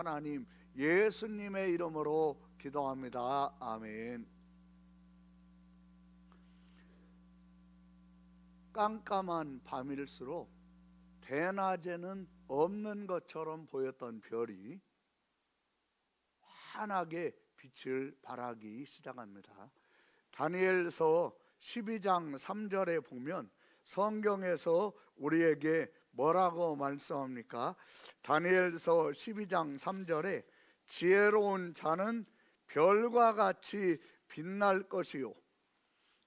하나님 예수님의 이름으로 기도합니다. 아멘. 깜깜한 밤일수록 대낮에는 없는 것처럼 보였던 별이 환하게 빛을 발하기 시작합니다. 다니엘서 12장 3절에 보면 성경에서 우리에게 뭐라고 말씀합니까? 다니엘서 12장 3절에 지혜로운 자는 별과 같이 빛날 것이요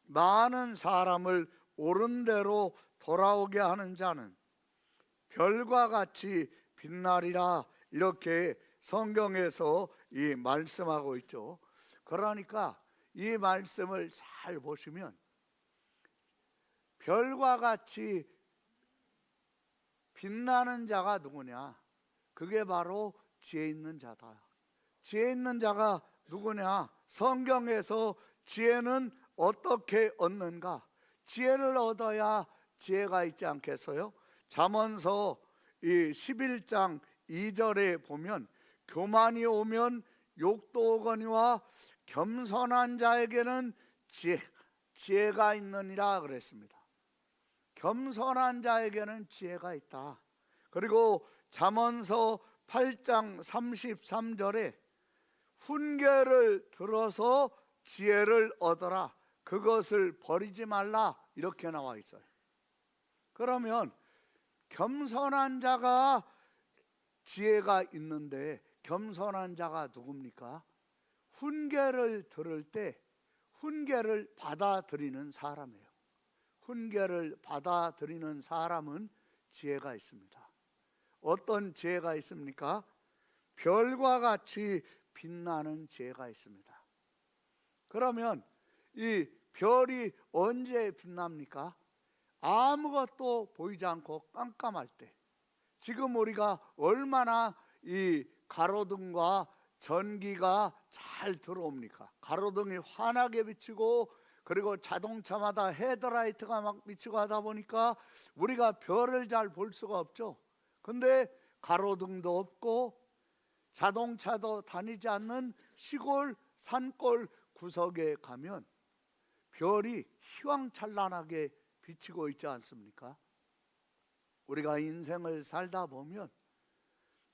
많은 사람을 옳은 대로 돌아오게 하는 자는 별과 같이 빛나리라, 이렇게 성경에서 이 말씀하고 있죠. 그러니까 이 말씀을 잘 보시면 별과 같이 빛나는 자가 누구냐? 그게 바로 지혜 있는 자다. 지혜 있는 자가 누구냐? 성경에서 지혜는 어떻게 얻는가? 지혜를 얻어야 지혜가 있지 않겠어요? 잠언서 이 11장 2절에 보면 교만이 오면 욕도 오거니와 겸손한 자에게는 지혜가 있느니라 그랬습니다. 겸손한 자에게는 지혜가 있다. 그리고 잠언서 8장 33절에 훈계를 들어서 지혜를 얻어라, 그것을 버리지 말라, 이렇게 나와 있어요. 그러면 겸손한 자가 지혜가 있는데 겸손한 자가 누굽니까? 훈계를 들을 때 훈계를 받아들이는 사람이에요. 훈계를 받아들이는 사람은 지혜가 있습니다. 어떤 지혜가 있습니까? 별과 같이 빛나는 지혜가 있습니다. 그러면 이 별이 언제 빛납니까? 아무것도 보이지 않고 깜깜할 때. 지금 우리가 얼마나 이 가로등과 전기가 잘 들어옵니까? 가로등이 환하게 비치고, 그리고 자동차마다 헤드라이트가 막 비치고 하다 보니까 우리가 별을 잘 볼 수가 없죠. 근데 가로등도 없고 자동차도 다니지 않는 시골 산골 구석에 가면 별이 휘황찬란하게 비치고 있지 않습니까? 우리가 인생을 살다 보면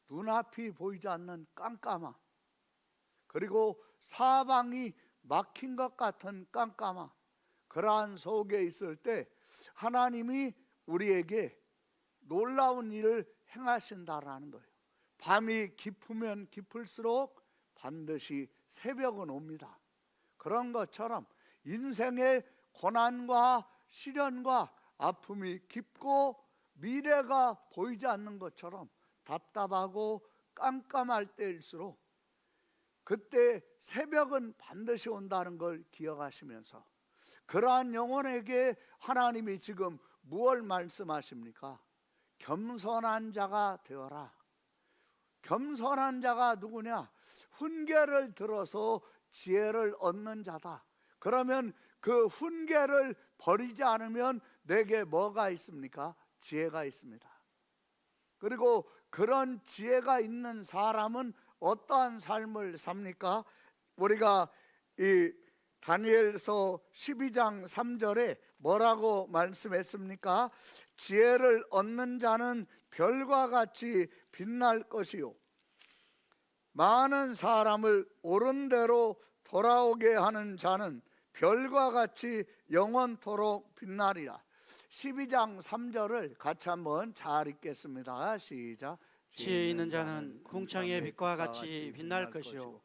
눈앞이 보이지 않는 깜깜함, 그리고 사방이 막힌 것 같은 깜깜함, 그러한 속에 있을 때 하나님이 우리에게 놀라운 일을 행하신다라는 거예요. 밤이 깊으면 깊을수록 반드시 새벽은 옵니다. 그런 것처럼 인생의 고난과 시련과 아픔이 깊고 미래가 보이지 않는 것처럼 답답하고 깜깜할 때일수록 그때 새벽은 반드시 온다는 걸 기억하시면서, 그러한 영혼에게 하나님이 지금 무엇을 말씀하십니까? 겸손한 자가 되어라. 겸손한 자가 누구냐? 훈계를 들어서 지혜를 얻는 자다. 그러면 그 훈계를 버리지 않으면 내게 뭐가 있습니까? 지혜가 있습니다. 그리고 그런 지혜가 있는 사람은 어떠한 삶을 삽니까? 우리가 이 다니엘서 12장 3절에 뭐라고 말씀했습니까? 지혜를 얻는 자는 별과 같이 빛날 것이요 많은 사람을 옳은 대로 돌아오게 하는 자는 별과 같이 영원토록 빛나리라. 12장 3절을 같이 한번 잘 읽겠습니다. 시작. 지혜 있는 자는 궁창의 빛과 같이 빛날 것이요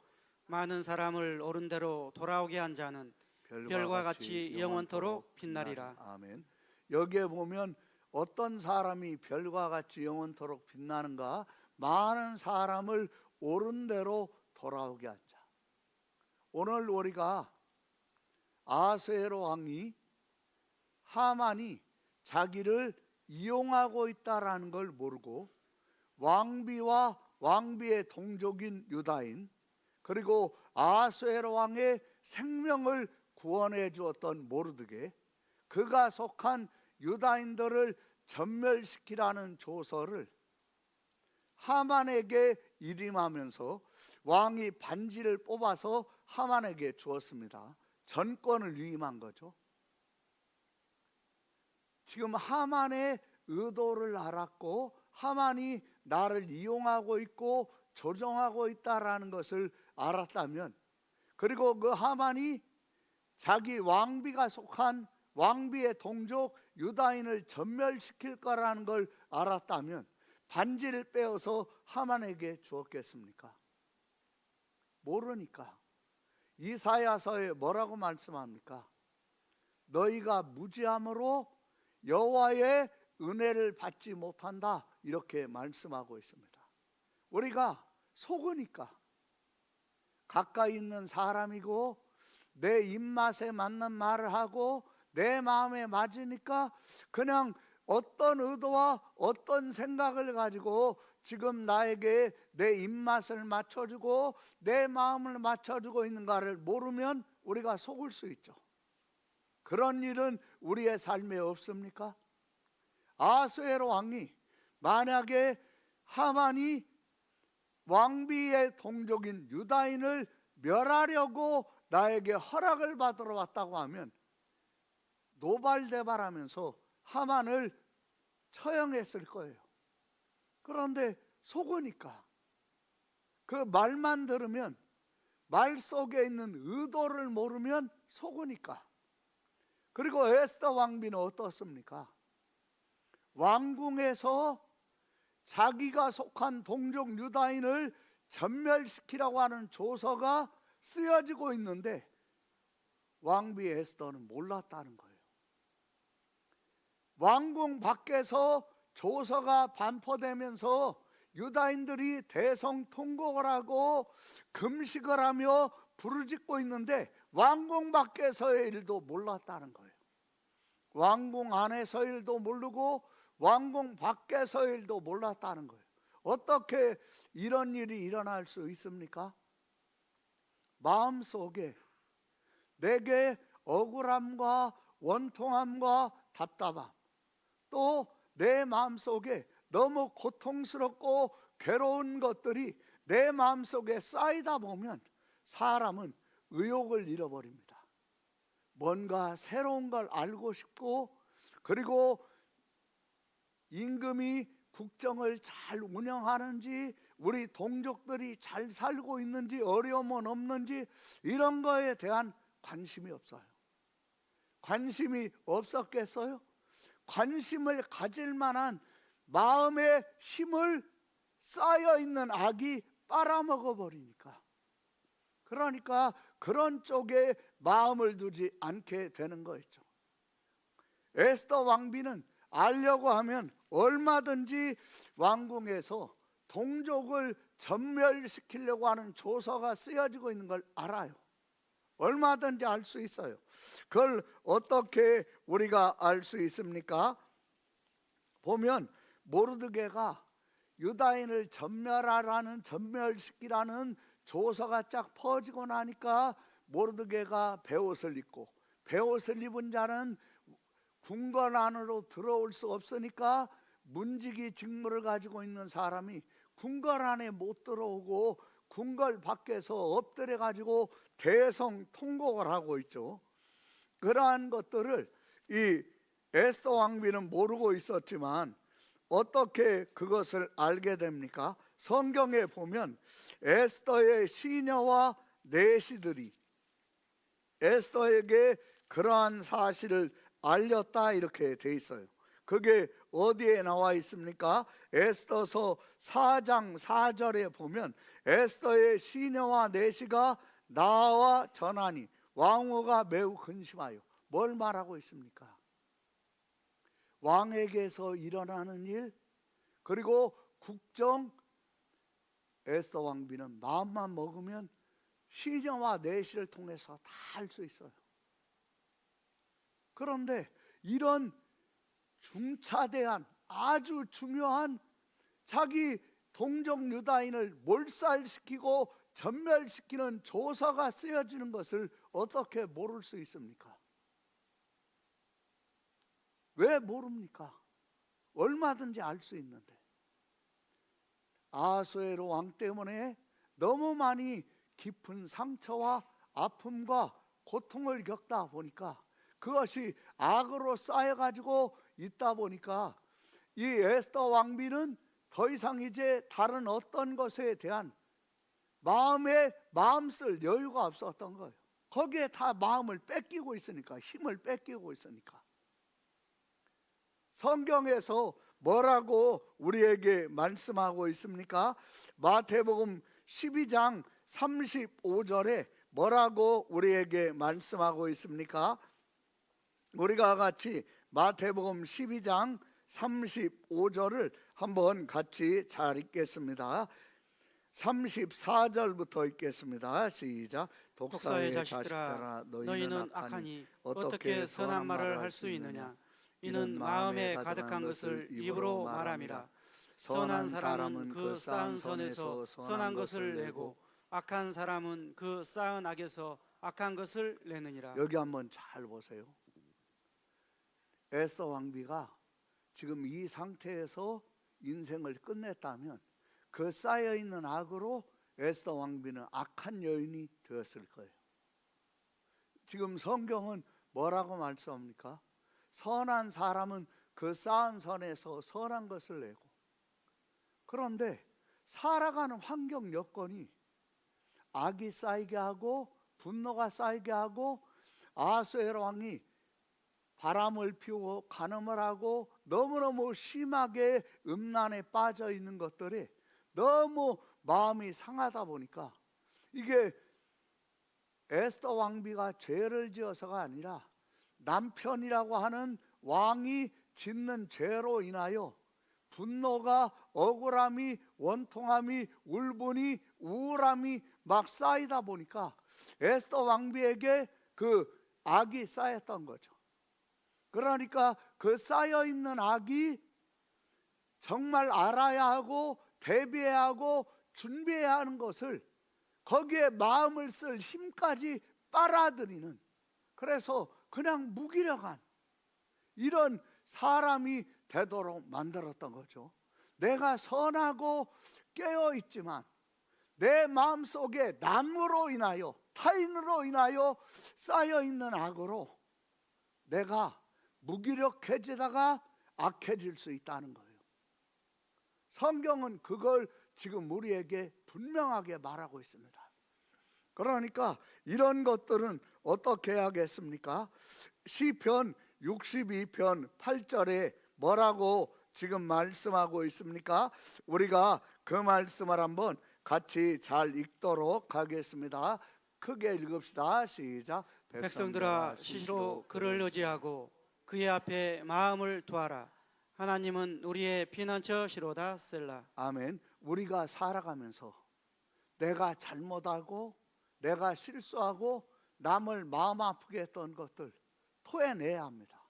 많은 사람을 옳은 대로 돌아오게 한 자는 별과 같이 영원토록 빛나리라. 아멘. 여기에 보면 어떤 사람이 별과 같이 영원토록 빛나는가? 많은 사람을 옳은 대로 돌아오게 한 자. 오늘 우리가 아수에로 왕이, 하만이 자기를 이용하고 있다라는 걸 모르고 왕비와 왕비의 동족인 유다인, 그리고 아수에로 왕의 생명을 구원해 주었던 모르드게, 그가 속한 유다인들을 전멸시키라는 조서를 하만에게 일임하면서 왕이 반지를 뽑아서 하만에게 주었습니다. 전권을 위임한 거죠. 지금 하만의 의도를 알았고 하만이 나를 이용하고 있고 조종하고 있다라는 것을 알았다면, 그리고 그 하만이 자기 왕비가 속한 왕비의 동족 유다인을 전멸시킬 거라는 걸 알았다면 반지를 빼어서 하만에게 주었겠습니까? 모르니까. 이사야서에 뭐라고 말씀합니까? 너희가 무지함으로 여호와의 은혜를 받지 못한다, 이렇게 말씀하고 있습니다. 우리가 속으니까, 가까이 있는 사람이고 내 입맛에 맞는 말을 하고 내 마음에 맞으니까 그냥 어떤 의도와 어떤 생각을 가지고 지금 나에게 내 입맛을 맞춰주고 내 마음을 맞춰주고 있는가를 모르면 우리가 속을 수 있죠. 그런 일은 우리의 삶에 없습니까? 아수에로 왕이 만약에 하만이 왕비의 동족인 유다인을 멸하려고 나에게 허락을 받으러 왔다고 하면 노발대발하면서 하만을 처형했을 거예요. 그런데 속으니까, 그 말만 들으면, 말 속에 있는 의도를 모르면 속으니까. 그리고 에스더 왕비는 어떻습니까? 왕궁에서 자기가 속한 동족 유다인을 전멸시키라고 하는 조서가 쓰여지고 있는데 왕비 에스더는 몰랐다는 거예요. 왕궁 밖에서 조서가 반포되면서 유다인들이 대성통곡을 하고 금식을 하며 부르짖고 있는데 왕궁 밖에서의 일도 몰랐다는 거예요. 왕궁 안에서의 일도 모르고 왕궁 밖에서의 일도 몰랐다는 거예요. 어떻게 이런 일이 일어날 수 있습니까? 마음속에 내게 억울함과 원통함과 답답함, 또 내 마음속에 너무 고통스럽고 괴로운 것들이 내 마음속에 쌓이다 보면 사람은 의욕을 잃어버립니다. 뭔가 새로운 걸 알고 싶고, 그리고 임금이 국정을 잘 운영하는지, 우리 동족들이 잘 살고 있는지, 어려움은 없는지, 이런 거에 대한 관심이 없어요. 관심이 없었겠어요? 관심을 가질 만한 마음의 힘을 쌓여있는 악이 빨아먹어 버리니까, 그러니까 그런 쪽에 마음을 두지 않게 되는 거였죠. 에스더 왕비는 알려고 하면 얼마든지 왕궁에서 동족을 전멸시키려고 하는 조서가 쓰여지고 있는 걸 알아요. 얼마든지 알 수 있어요. 그걸 어떻게 우리가 알 수 있습니까? 보면 모르드게가 유다인을 전멸시키라는 조서가 쫙 퍼지고 나니까 모르드게가 베옷을 입고, 베옷을 입은 자는 궁궐 안으로 들어올 수 없으니까 문지기 직무를 가지고 있는 사람이 궁궐 안에 못 들어오고 궁궐 밖에서 엎드려 가지고 대성통곡을 하고 있죠. 그러한 것들을 이 에스더 왕비는 모르고 있었지만 어떻게 그것을 알게 됩니까? 성경에 보면 에스더의 시녀와 내시들이 에스더에게 그러한 사실을 알렸다, 이렇게 돼 있어요. 그게 어디에 나와 있습니까? 에스더서 4장 4절에 보면 에스더의 시녀와 내시가 나와 전하니 왕후가 매우 근심하여. 뭘 말하고 있습니까? 왕에게서 일어나는 일, 그리고 국정, 에스더 왕비는 마음만 먹으면 시녀와 내시를 통해서 다 할 수 있어요. 그런데 이런 중차대한 아주 중요한 자기 동족 유다인을 몰살시키고 전멸시키는 조서가 쓰여지는 것을 어떻게 모를 수 있습니까? 왜 모릅니까? 얼마든지 알 수 있는데. 아수에로 왕 때문에 너무 많이 깊은 상처와 아픔과 고통을 겪다 보니까 그것이 악으로 쌓여가지고 있다 보니까 이 에스더 왕비는 더 이상 이제 다른 어떤 것에 대한 마음 쓸 여유가 없었던 거예요. 거기에 다 마음을 뺏기고 있으니까, 힘을 뺏기고 있으니까. 성경에서 뭐라고 우리에게 말씀하고 있습니까? 마태복음 12장 35절에 뭐라고 우리에게 말씀하고 있습니까? 우리가 같이 마태복음 12장 35절을 한번 같이 잘 읽겠습니다. 34절부터 읽겠습니다. 시작. 독사의 자식들아, 너희는 악하니 어떻게 선한 말을 할 수 있느냐? 이는 마음에 가득한 것을 입으로 말함이라. 선한 사람은 그 쌓은 선에서 선한 것을 내고 악한 사람은 그 쌓은 악에서 악한 것을 내느니라. 여기 한번 잘 보세요. 에스더 왕비가 지금 이 상태에서 인생을 끝냈다면 그 쌓여있는 악으로 에스더 왕비는 악한 여인이 되었을 거예요. 지금 성경은 뭐라고 말씀합니까? 선한 사람은 그 쌓은 선에서 선한 것을 내고, 그런데 살아가는 환경 여건이 악이 쌓이게 하고 분노가 쌓이게 하고 아수에로 왕이 바람을 피우고 간음을 하고 너무너무 심하게 음란에 빠져 있는 것들이 너무 마음이 상하다 보니까 이게 에스더 왕비가 죄를 지어서가 아니라 남편이라고 하는 왕이 짓는 죄로 인하여 분노가, 억울함이, 원통함이, 울분이, 우울함이 막 쌓이다 보니까 에스더 왕비에게 그 악이 쌓였던 거죠. 그러니까 그 쌓여있는 악이 정말 알아야 하고 대비해야 하고 준비해야 하는 것을 거기에 마음을 쓸 힘까지 빨아들이는, 그래서 그냥 무기력한 이런 사람이 되도록 만들었던 거죠. 내가 선하고 깨어있지만 내 마음속에 남으로 인하여, 타인으로 인하여 쌓여있는 악으로 내가 무기력해지다가 악해질 수 있다는 거예요. 성경은 그걸 지금 우리에게 분명하게 말하고 있습니다. 그러니까 이런 것들은 어떻게 해야겠습니까? 시편 62편 8절에 뭐라고 지금 말씀하고 있습니까? 우리가 그 말씀을 한번 같이 잘 읽도록 하겠습니다. 크게 읽읍시다. 시작. 백성들아, 시시로 그를 의지하고 그의 앞에 마음을 두어라. 하나님은 우리의 피난처시로다. 셀라. 아멘. 우리가 살아가면서 내가 잘못하고 내가 실수하고 남을 마음 아프게 했던 것들 토해내야 합니다.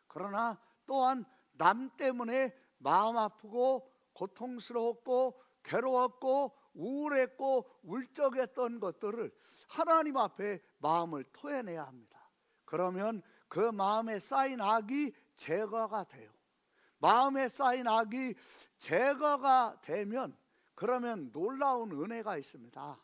그러나 또한 남 때문에 마음 아프고 고통스러웠고 괴로웠고 우울했고 울적했던 것들을 하나님 앞에 마음을 토해내야 합니다. 그러면 그 마음에 쌓인 악이 제거가 돼요. 마음에 쌓인 악이 제거가 되면 그러면 놀라운 은혜가 있습니다.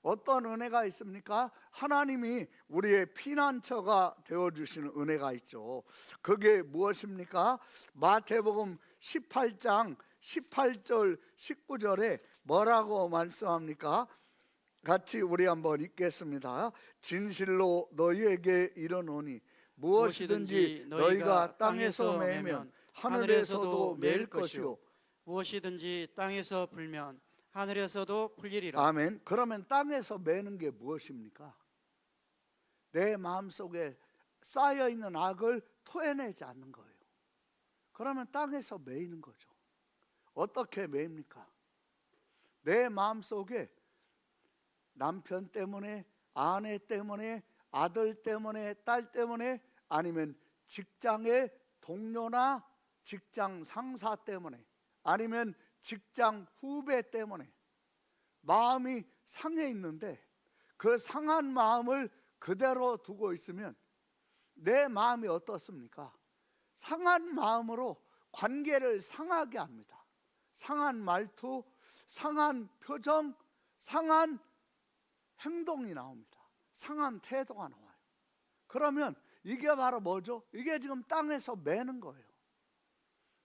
어떤 은혜가 있습니까? 하나님이 우리의 피난처가 되어주시는 은혜가 있죠. 그게 무엇입니까? 마태복음 18장 18절 19절에 뭐라고 말씀합니까? 같이 우리 한번 읽겠습니다. 진실로 너희에게 이르노니 무엇이든지 너희가 땅에서 매면 하늘에서도 매일 것이요, 무엇이든지 땅에서 불면 하늘에서도 풀리리라. 아멘. 그러면 땅에서 매는 게 무엇입니까? 내 마음속에 쌓여있는 악을 토해내지 않는 거예요. 그러면 땅에서 매이는 거죠. 어떻게 매입니까? 내 마음속에 남편 때문에, 아내 때문에, 아들 때문에, 딸 때문에, 아니면 직장의 동료나 직장 상사 때문에, 아니면 직장 후배 때문에 마음이 상해 있는데 그 상한 마음을 그대로 두고 있으면 내 마음이 어떻습니까? 상한 마음으로 관계를 상하게 합니다. 상한 말투, 상한 표정, 상한 행동이 나옵니다. 상한 태도가 나와요. 그러면 이게 바로 뭐죠? 이게 지금 땅에서 매는 거예요.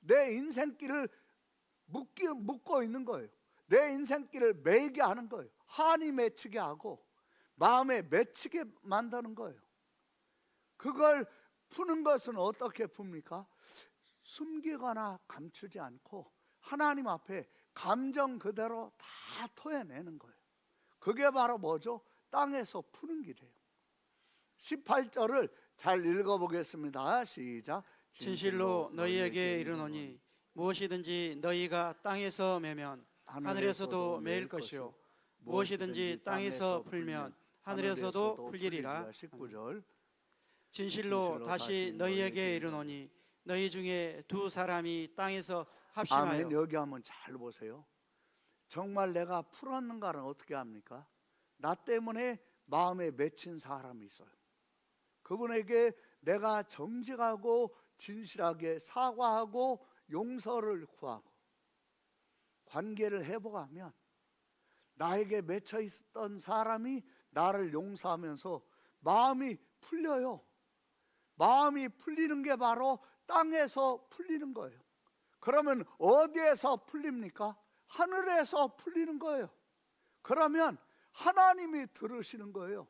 내 인생길을 묶고 있는 거예요. 내 인생길을 매게 하는 거예요. 한이 맺히게 하고 마음에 맺히게 만드는 거예요. 그걸 푸는 것은 어떻게 풉니까? 숨기거나 감추지 않고 하나님 앞에 감정 그대로 다 토해내는 거예요. 그게 바로 뭐죠? 땅에서 푸는 길이에요. 18절을 잘 읽어보겠습니다. 시작. 진실로 너희에게 이르노니 무엇이든지 너희가 땅에서 매면 하늘에서도 매일 것이요 무엇이든지 땅에서 풀면 하늘에서도 풀리리라. 19절. 진실로 다시 너희에게 이르노니 너희 중에 두 사람이 땅에서 합심하여. 아멘. 여기 한번 잘 보세요. 정말 내가 풀었는가는 어떻게 합니까? 나 때문에 마음에 맺힌 사람이 있어요. 그분에게 내가 정직하고 진실하게 사과하고 용서를 구하고 관계를 회복하면 나에게 맺혀 있었던 사람이 나를 용서하면서 마음이 풀려요. 마음이 풀리는 게 바로 땅에서 풀리는 거예요. 그러면 어디에서 풀립니까? 하늘에서 풀리는 거예요. 그러면 하나님이 들으시는 거예요.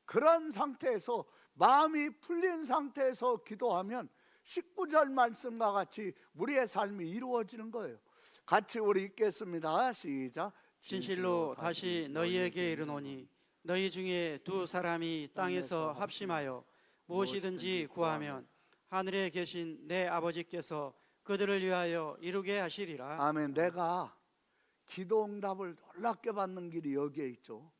그런 상태에서 마음이 풀린 상태에서 기도하면 19절 말씀과 같이 우리의 삶이 이루어지는 거예요. 같이 우리 읽겠습니다. 시작. 진실로 다시 너희에게 이르노니 너희 중에 두 사람이 땅에서 합심하여 무엇이든지 구하면 하늘에 계신 내 아버지께서 그들을 위하여 이루게 하시리라. 아멘. 내가 기도 응답을 놀랍게 받는 길이 여기에 있죠.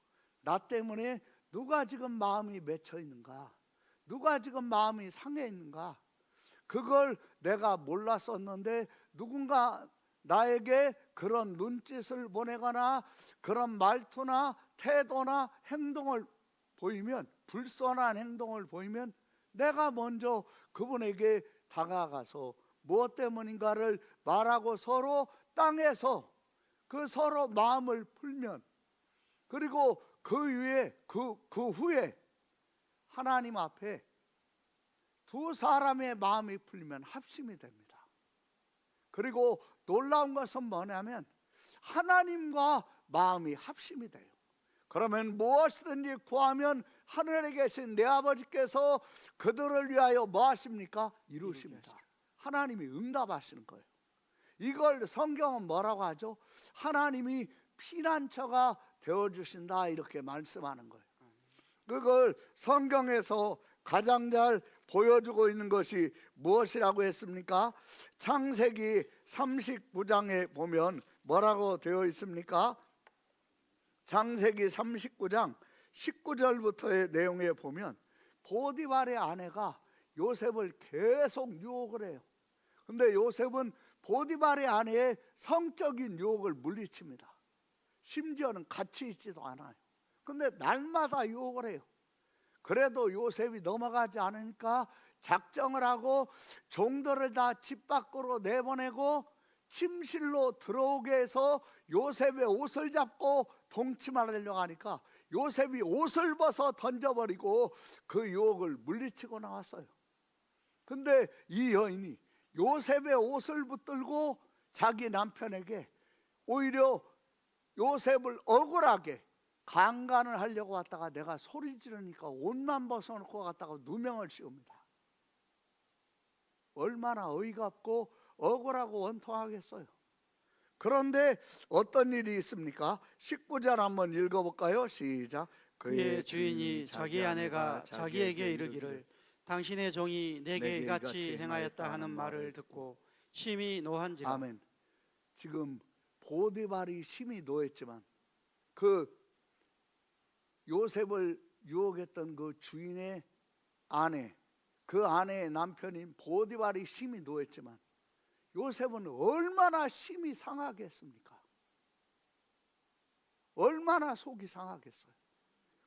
나 때문에 누가 지금 마음이 맺혀 있는가? 누가 지금 마음이 상해 있는가? 그걸 내가 몰랐었는데 누군가 나에게 그런 눈짓을 보내거나 그런 말투나 태도나 행동을 보이면, 불선한 행동을 보이면 내가 먼저 그분에게 다가가서 무엇 때문인가를 말하고 서로 땅에서 그 서로 마음을 풀면, 그리고 그 후에 하나님 앞에 두 사람의 마음이 풀리면 합심이 됩니다. 그리고 놀라운 것은 뭐냐면 하나님과 마음이 합심이 돼요. 그러면 무엇이든지 구하면 하늘에 계신 내 아버지께서 그들을 위하여 뭐 하십니까? 이루십니다. 하나님이 응답하시는 거예요. 이걸 성경은 뭐라고 하죠? 하나님이 피난처가 되어주신다, 이렇게 말씀하는 거예요. 그걸 성경에서 가장 잘 보여주고 있는 것이 무엇이라고 했습니까? 창세기 39장에 보면 뭐라고 되어 있습니까? 창세기 39장 19절부터의 내용에 보면 보디발의 아내가 요셉을 계속 유혹을 해요. 근데 요셉은 보디발의 아내의 성적인 유혹을 물리칩니다. 심지어는 같이 있지도 않아요. 근데 날마다 유혹을 해요. 그래도 요셉이 넘어가지 않으니까 작정을 하고 종들을 다 집 밖으로 내보내고 침실로 들어오게 해서 요셉의 옷을 잡고 동침하려고 하니까 요셉이 옷을 벗어 던져버리고 그 유혹을 물리치고 나왔어요. 근데 이 여인이 요셉의 옷을 붙들고 자기 남편에게 오히려 요셉을 억울하게 강간을 하려고 왔다가 내가 소리 지르니까 옷만 벗어놓고 갔다가 누명을 씌웁니다. 얼마나 어이가 없고 억울하고 원통하겠어요. 그런데 어떤 일이 있습니까? 19절 한번 읽어볼까요? 시작. 그의 주인이 자기 아내가 자기에게 이르기를 당신의 종이 내게 이같이 행하였다 하는 말을 듣고 심히 노한지라. 아멘. 지금 보디발이 심히 노했지만 그 요셉을 유혹했던 그 주인의 아내, 그 아내의 남편인 보디발이 심히 노했지만 요셉은 얼마나 심히 상하겠습니까? 얼마나 속이 상하겠어요.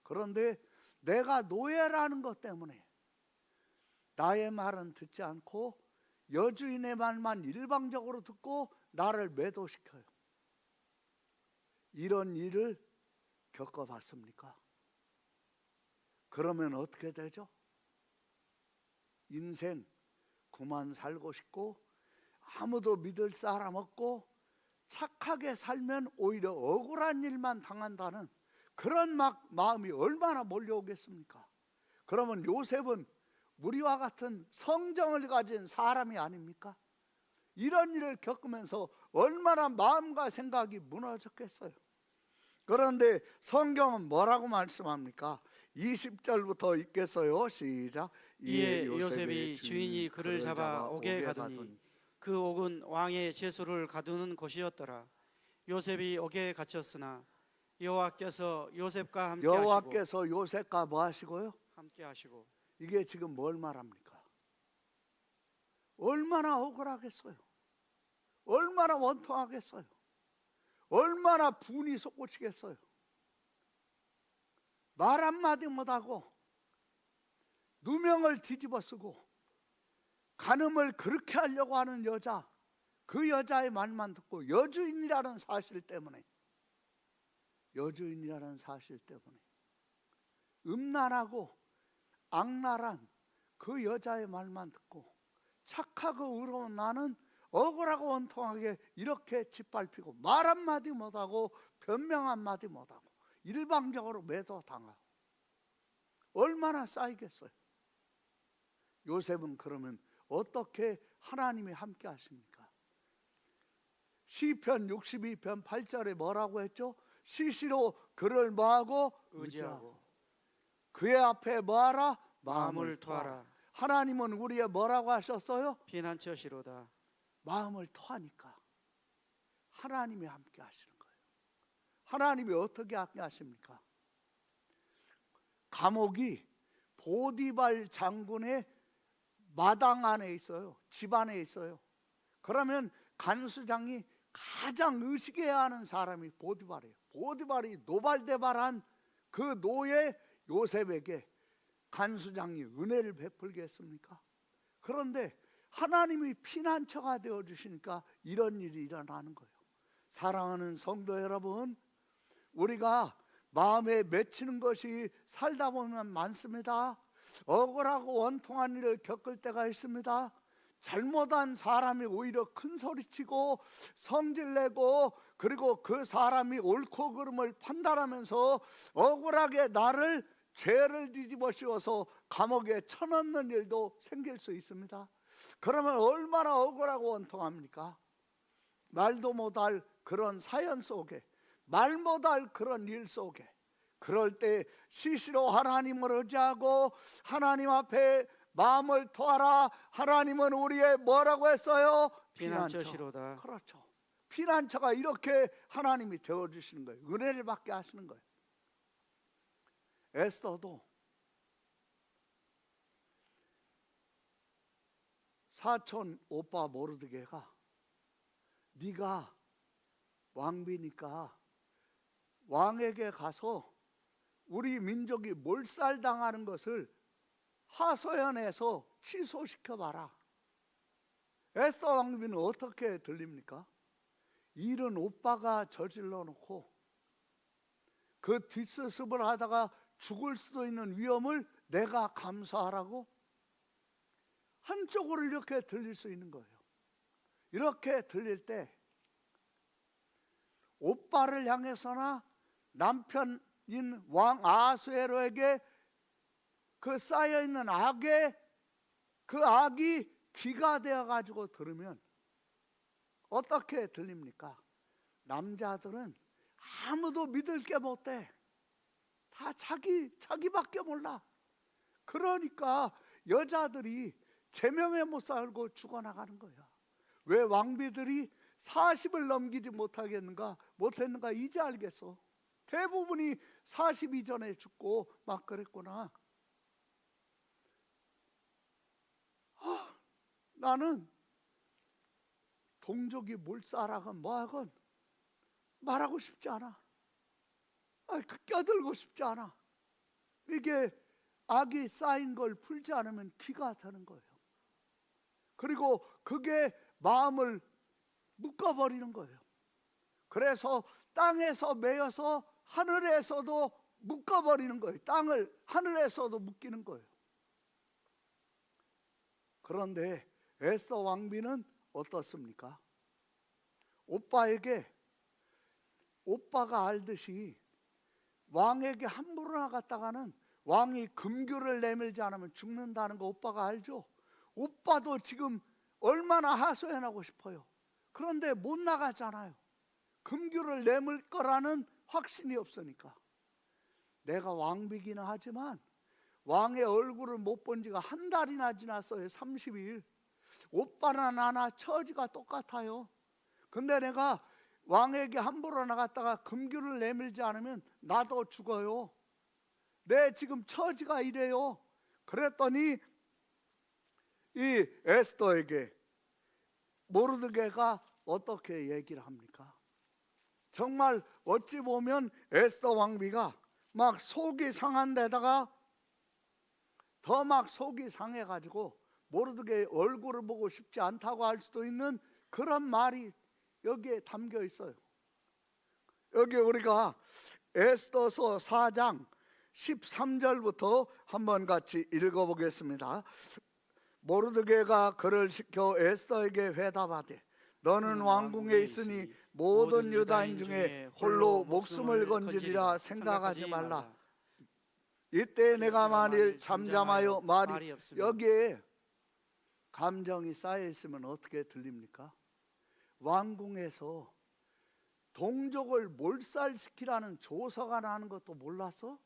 그런데 내가 노예라는 것 때문에 나의 말은 듣지 않고 여주인의 말만 일방적으로 듣고 나를 매도시켜요. 이런 일을 겪어봤습니까? 그러면 어떻게 되죠? 인생 그만 살고 싶고 아무도 믿을 사람 없고 착하게 살면 오히려 억울한 일만 당한다는 그런 마음이 얼마나 몰려오겠습니까? 그러면 요셉은 우리와 같은 성정을 가진 사람이 아닙니까? 이런 일을 겪으면서 얼마나 마음과 생각이 무너졌겠어요. 그런데 성경은 뭐라고 말씀합니까? 20절부터 읽겠어요. 시작. 이에 요셉이 주인이 그를 잡아 옥에 가두니 그 옥은 왕의 제수를 가두는 곳이었더라. 요셉이 옥에 갇혔으나 여호와께서 요셉과 함께 하시고 여호와께서 요셉과 뭐 하시고요? 함께 하시고. 이게 지금 뭘 말합니까? 얼마나 억울하겠어요. 얼마나 원통하겠어요. 얼마나 분이 솟구치겠어요. 말 한마디 못하고 누명을 뒤집어 쓰고 간음을 그렇게 하려고 하는 여자, 그 여자의 말만 듣고 여주인이라는 사실 때문에 음란하고 악랄한 그 여자의 말만 듣고 착하고 의로운 나는 억울하고 원통하게 이렇게 짓밟히고 말 한마디 못하고 변명 한마디 못하고 일방적으로 매도당하고 얼마나 쌓이겠어요. 요셉은 그러면 어떻게 하나님이 함께 하십니까? 시편 62편 8절에 뭐라고 했죠? 시시로 그를 뭐하고? 의지하고 그의 앞에 뭐하라? 마음을 토하라. 하나님은 우리의 뭐라고 하셨어요? 피난처시로다. 마음을 토하니까 하나님이 함께 하시는 거예요. 하나님이 어떻게 함께 하십니까? 감옥이 보디발 장군의 마당 안에 있어요. 집 안에 있어요. 그러면 간수장이 가장 의식해야 하는 사람이 보디발이에요. 보디발이 노발대발한 그 노예 요셉에게 간수장이 은혜를 베풀겠습니까? 그런데 하나님이 피난처가 되어주시니까 이런 일이 일어나는 거예요. 사랑하는 성도 여러분, 우리가 마음에 맺히는 것이 살다 보면 많습니다. 억울하고 원통한 일을 겪을 때가 있습니다. 잘못한 사람이 오히려 큰 소리치고 성질내고 그리고 그 사람이 옳고 그름을 판단하면서 억울하게 나를 죄를 뒤집어 씌워서 감옥에 쳐넣는 일도 생길 수 있습니다. 그러면 얼마나 억울하고 원통합니까? 말도 못할 그런 사연 속에, 말 못할 그런 일 속에, 그럴 때 시시로 하나님을 의지하고 하나님 앞에 마음을 토하라. 하나님은 우리의 뭐라고 했어요? 피난처시로다. 그렇죠. 피난처가 이렇게 하나님이 되어주시는 거예요. 은혜를 받게 하시는 거예요. 에스더도 사촌 오빠 모르드게가 네가 왕비니까 왕에게 가서 우리 민족이 몰살당하는 것을 하소연해서 취소시켜봐라. 에스더 왕비는 어떻게 들립니까? 일은 오빠가 저질러 놓고 그 뒷수습을 하다가 죽을 수도 있는 위험을 내가 감수하라고? 한쪽으로 이렇게 들릴 수 있는 거예요. 이렇게 들릴 때 오빠를 향해서나 남편인 왕 아하수에로에게 그 쌓여있는 악의 그 악이 귀가 되어가지고 들으면 어떻게 들립니까? 남자들은 아무도 믿을 게 못돼. 다 자기밖에 몰라. 그러니까 여자들이 제명에 못 살고 죽어나가는 거야. 왜 왕비들이 40을 넘기지 못했는가 이제 알겠어. 대부분이 40 이전에 죽고 막 그랬구나. 나는 동족이 몰살하건 뭐하건 말하고 싶지 않아. 껴들고 싶지 않아. 이게 악이 쌓인 걸 풀지 않으면 기가 되는 거예요. 그리고 그게 마음을 묶어버리는 거예요. 그래서 땅에서 매여서 하늘에서도 묶어버리는 거예요. 땅을 하늘에서도 묶이는 거예요. 그런데 에스더 왕비는 어떻습니까? 오빠가 알듯이 왕에게 함부로 나갔다가는 왕이 금규를 내밀지 않으면 죽는다는 거 오빠가 알죠? 오빠도 지금 얼마나 하소연하고 싶어요. 그런데 못 나가잖아요. 금규를 내밀 거라는 확신이 없으니까. 내가 왕비기는 하지만 왕의 얼굴을 못 본 지가 한 달이나 지났어요. 30일. 오빠나 나나 처지가 똑같아요. 근데 내가 왕에게 함부로 나갔다가 금규를 내밀지 않으면 나도 죽어요. 내 지금 처지가 이래요. 그랬더니 이 에스더에게 모르드게가 어떻게 얘기를 합니까? 정말 어찌 보면 에스더 왕비가 막 속이 상한 데다가 더 막 속이 상해가지고 모르드게의 얼굴을 보고 싶지 않다고 할 수도 있는 그런 말이 여기에 담겨 있어요. 여기 우리가 에스더서 4장 13절부터 한번 같이 읽어보겠습니다. 모르드게가 그를 시켜 에스더에게 회답하되 너는 왕궁에 있으니 모든 유다인 중에 홀로 목숨을 건지리라 생각하지 말라. 이때 내가 만일 잠잠하여 말이 여기에 감정이 쌓여 있으면 어떻게 들립니까? 왕궁에서 동족을 몰살시키라는 조서가 나는 것도 몰랐어?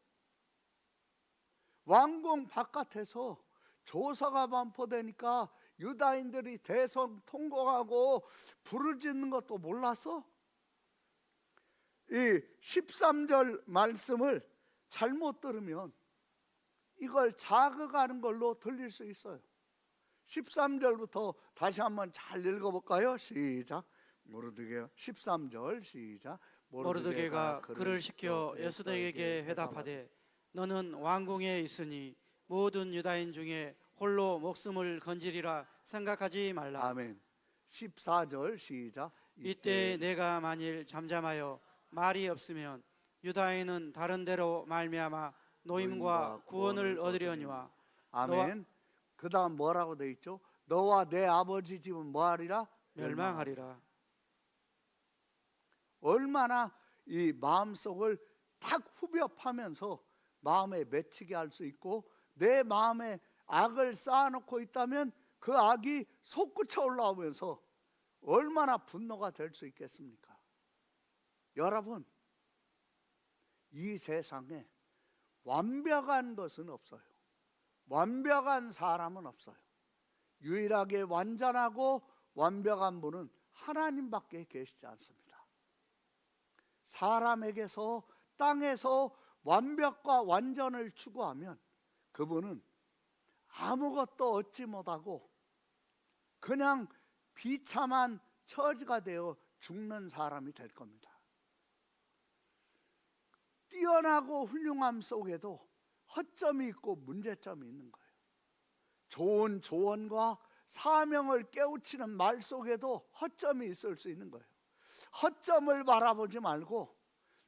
왕궁 바깥에서 조서가 반포되니까 유다인들이 대성 통곡하고 부르짖는 것도 몰랐어? 이 13절 말씀을 잘못 들으면 이걸 자극하는 걸로 들릴 수 있어요. 13절부터 다시 한번 잘 읽어볼까요? 시작. 모르드게 13절 시작. 모르드게가 그를 시켜 에스더에게 회답하되 너는 왕궁에 있으니 모든 유다인 중에 홀로 목숨을 건지리라 생각하지 말라. 아멘. 14절 시작. 이때 내가 만일 잠잠하여 말이 없으면 유다인은 다른 데로 말미암아 노임과 구원을 얻으려니와. 아멘. 그 다음 뭐라고 돼 있죠? 너와 내 아버지 집은 뭐하리라? 멸망하리라. 얼마나 이 마음속을 탁 후벼파면서 마음에 맺히게 할 수 있고, 내 마음에 악을 쌓아놓고 있다면 그 악이 솟구쳐 올라오면서 얼마나 분노가 될 수 있겠습니까? 여러분, 이 세상에 완벽한 것은 없어요. 완벽한 사람은 없어요. 유일하게 완전하고 완벽한 분은 하나님밖에 계시지 않습니다. 사람에게서, 땅에서 완벽과 완전을 추구하면 그분은 아무것도 얻지 못하고 그냥 비참한 처지가 되어 죽는 사람이 될 겁니다. 뛰어나고 훌륭함 속에도 허점이 있고 문제점이 있는 거예요. 좋은 조언과 사명을 깨우치는 말 속에도 허점이 있을 수 있는 거예요. 허점을 바라보지 말고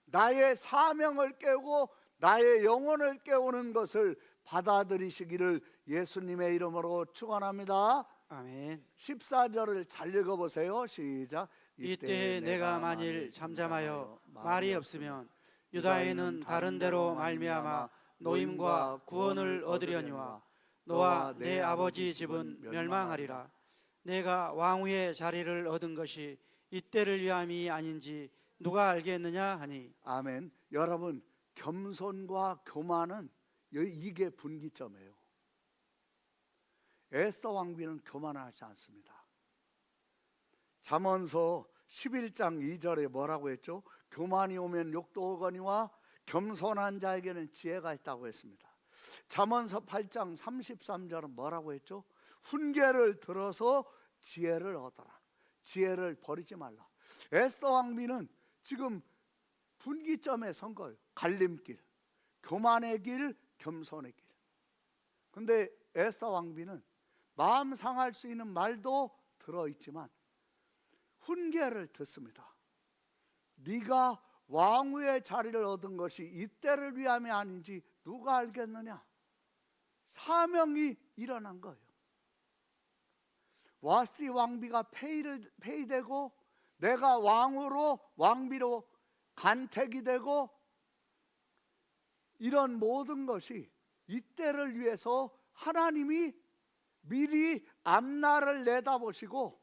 나의 사명을 깨우고 나의 영혼을 깨우는 것을 받아들이시기를 예수님의 이름으로 축원합니다. 아멘. 14절을 잘 읽어보세요. 시작. 이때 내가 만일 잠잠하여 말이 없으면 유다인은 다른 데로 말미암아 노임과 구원을 얻으려니와 너와 내 아버지 집은 멸망하리라. 내가 왕위의 자리를 얻은 것이 이때를 위함이 아닌지 누가 알겠느냐 하니. 아멘. 여러분, 겸손과 교만은 이게 분기점이에요. 에스더 왕비는 교만하지 않습니다. 잠언서 11장 2절에 뭐라고 했죠? 교만이 오면 욕도 오거니와 겸손한 자에게는 지혜가 있다고 했습니다. 잠언서 8장 33절은 뭐라고 했죠? 훈계를 들어서 지혜를 얻어라. 지혜를 버리지 말라. 에스더 왕비는 지금 분기점에 선 거예요. 갈림길, 교만의 길, 겸손의 길. 근데 에스더 왕비는 마음 상할 수 있는 말도 들어있지만 훈계를 듣습니다. 네가 왕후의 자리를 얻은 것이 이때를 위함이 아닌지 누가 알겠느냐? 사명이 일어난 거예요. 와스티 왕비가 폐위되고 내가 왕비로 간택이 되고 이런 모든 것이 이때를 위해서 하나님이 미리 앞날을 내다보시고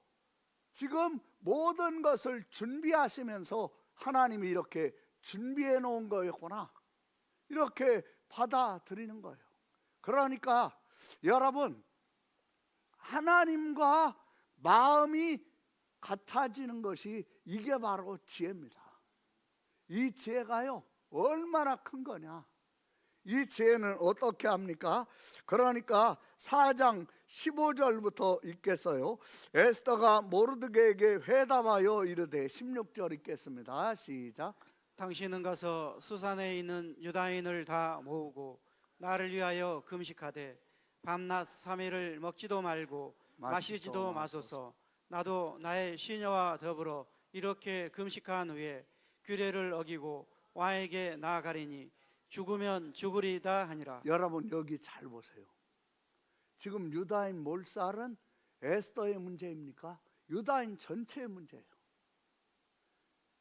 지금 모든 것을 준비하시면서 하나님이 이렇게 준비해 놓은 거였구나, 이렇게 받아들이는 거예요. 그러니까 여러분, 하나님과 마음이 같아지는 것이 이게 바로 지혜입니다. 이 지혜가요 얼마나 큰 거냐. 이 지혜는 어떻게 합니까? 그러니까 4장 15절부터 읽겠어요. 에스더가 모르드게에게 회답하여 이르되, 16절 읽겠습니다. 시작. 당신은 가서 수산에 있는 유다인을 다 모으고 나를 위하여 금식하되 밤낮 3일을 먹지도 말고 마시지도 마소서. 나도 나의 시녀와 더불어 이렇게 금식한 후에 규례를 어기고 왕에게 나아가리니 죽으면 죽으리다 하니라. 여러분 여기 잘 보세요. 지금 유다인 몰살은 에스더의 문제입니까? 유다인 전체의 문제예요.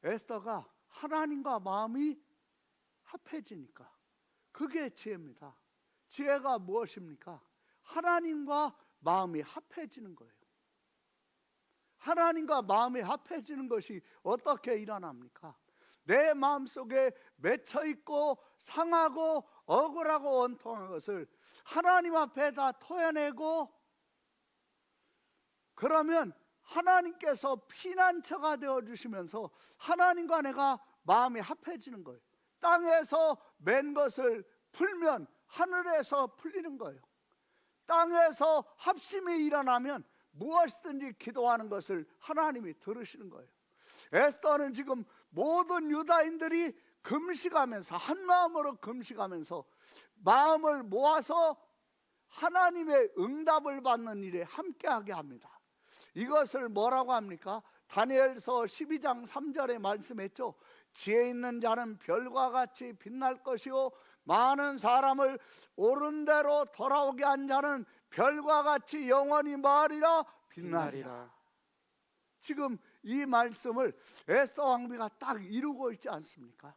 에스더가 하나님과 마음이 합해지니까 그게 지혜입니다. 지혜가 무엇입니까? 하나님과 마음이 합해지는 거예요. 하나님과 마음이 합해지는 것이 어떻게 일어납니까? 내 마음속에 맺혀있고 상하고 억울하고 원통한 것을 하나님 앞에 다 토해내고, 그러면 하나님께서 피난처가 되어주시면서 하나님과 내가 마음이 합해지는 거예요. 땅에서 맨 것을 풀면 하늘에서 풀리는 거예요. 땅에서 합심이 일어나면 무엇이든지 기도하는 것을 하나님이 들으시는 거예요. 에스더는 지금 모든 유다인들이 금식하면서, 한 마음으로 금식하면서 마음을 모아서 하나님의 응답을 받는 일에 함께하게 합니다. 이것을 뭐라고 합니까? 다니엘서 12장 3절에 말씀했죠. 지혜 있는 자는 별과 같이 빛날 것이요 많은 사람을 옳은 대로 돌아오게 한 자는 별과 같이 영원히 말이라 빛나리라. 지금 이 말씀을 에스더 왕비가 딱 이루고 있지 않습니까?